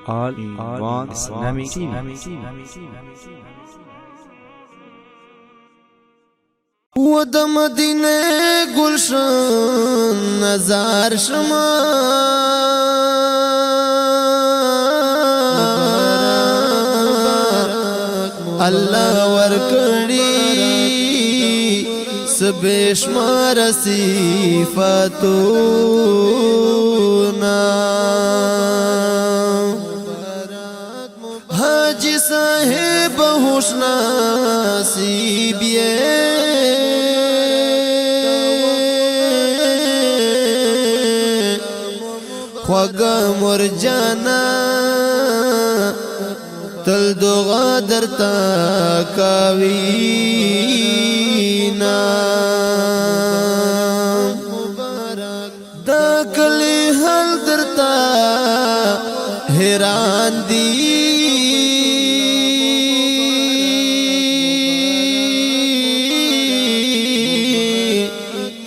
All in One Islamic TV. و د مدینه گلشن نظر شما الله ورکړي سبشمار صفاتنا حاجی صاحب ہوش نصیب خوگا مرجانا تل دغا درتا کاوینا دا کلی حل درتا حیران دی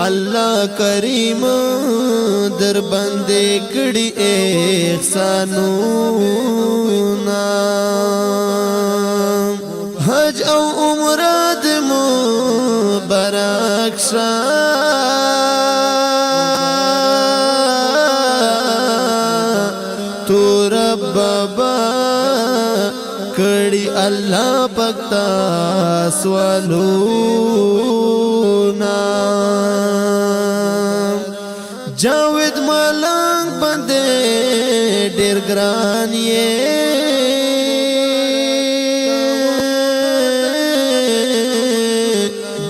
اللہ کریم در بندے کڑی احسانونا حج او عمرہ د مبارک شا تو رب بابا کڑی اللہ پکتا سوالونا جاوید ملنگ بندے ډیر ګران یې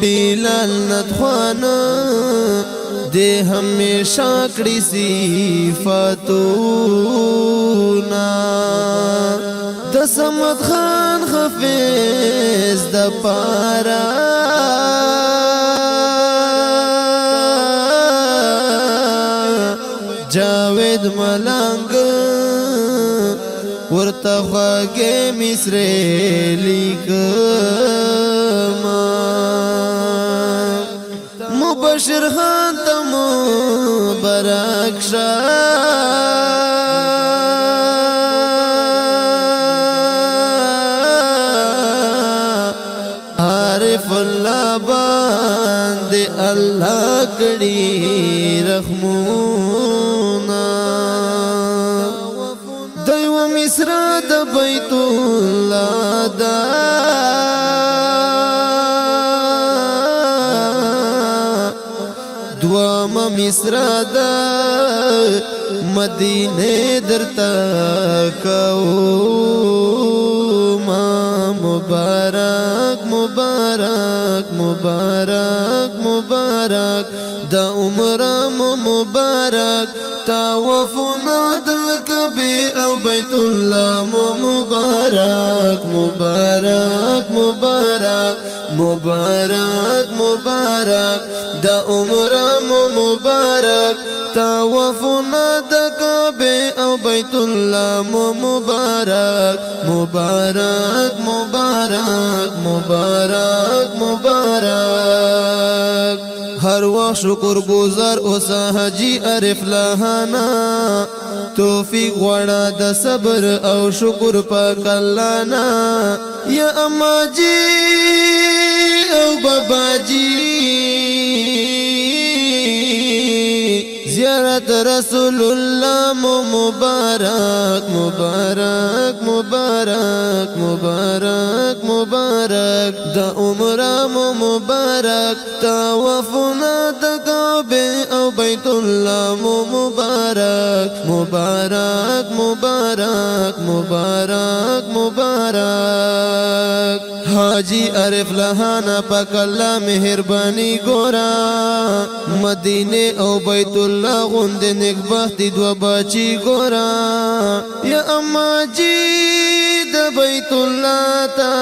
بلال ندخوان دے ہمیشہ کڑی صفاتونا د صمد خان حافظ د پارا جاوید ملنگ ورطا خواگے مصرے لیکما مبشر خان تا مبارک شا عارف اللہ باند اللہ کڑی رحمونا دیو مصر د بیت اللہ دا دوام مصر دا مدینه درتا کوما مبارک مبارک مبارک مبارک دا عمرم مبارک طوافنا د کعبه او بیت الله مبارک مبارک مبارک مبارک مبارک دا عمرم مبارک طوافنا د کعبه او بیت الله مبارک مبارک مبارک مبارک مبارک ہر وقت شکر گزار اوسا حجی عارف لہانا توفیق غواړه د صبر او شکر پاک الله نا یا اما جی او بابا جی زیارت رسول اللہ مبارک مبارک مبارک مبارک مبارک دا عمرہ مبارک طوافنا دا کعبہ او بیت اللہ مبارک مبارک مبارک مبارک مبارک حاجی عارف لہانا پاک اللہ مہربانی گورا مدینے او بیت اللہ غند نیک بختی دو بچی گورا یا اما جی د بیت اللہ تا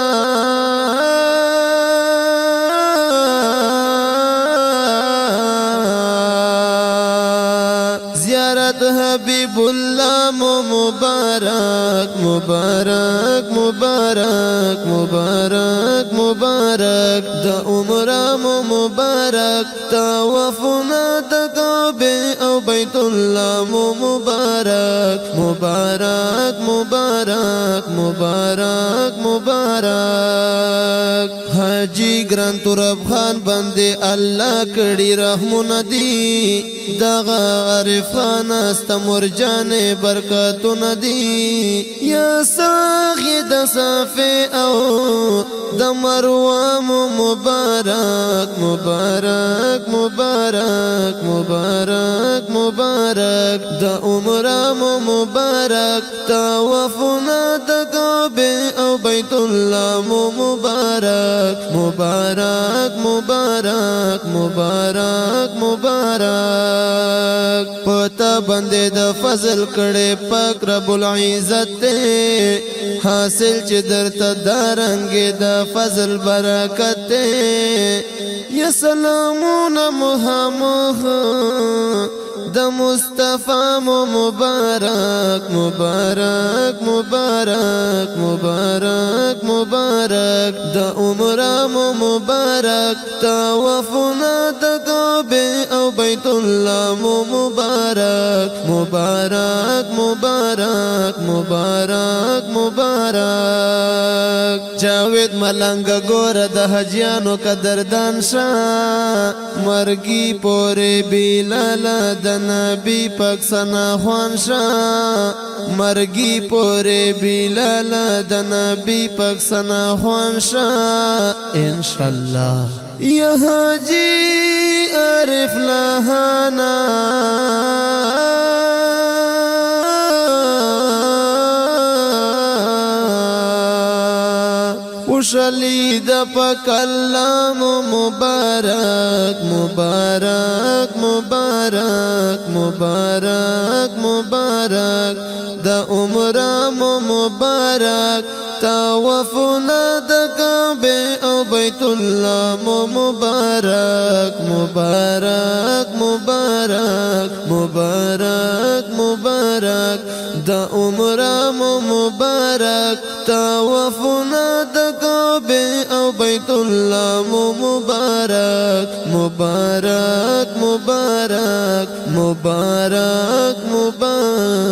زیارت حبیب اللہ مبارک مبارک مبارک مبارک مبارک د عمره مبارک طوافنا د کعبه او بیت الله مبارک مبارک مبارک مبارک مبارک حاجی ګران تراب خان باندې الله کړي رحمونه دي دغه عارفان است مرجان برکاتونه دي یا ساغي د صافي او د مروه مبارک مبارک مبارک مبارک مبارک د عمره مبارک طوافنا د کعبه او بیت الله مبارک مبارک مبارک مبارک مبارک پتا بندے د فضل کړي پاک رب العزت حاصل چې درته دارنګ د فضل برکت یا سلامون محمد د مصطفی مبارک مبارک مبارک مبارک مبارک د عمره مبارک طوافنا د کعبه او بیت الله مبارک مبارک مبارک مبارک مبارک جاوید ملنګ ګور د حجیانو قدردان شاه مرګي پورې بلال د نبی پاک سنا خوان شاه مرګي پورې بلال د نبی پاک سنا خوان شاه ان شاء الله یا حاجی عارف لهانا وشلی د پاک الله مبارک مبارک مبارک مبارک مبارک د عمره مبارک طوافنا د کعبه او بیت الله مبارک مبارک مبارک مبارک مبارک د عمره مبارک طوافنا د کعبه او بیت الله مبارک مبارک مبارک مبارک مبارک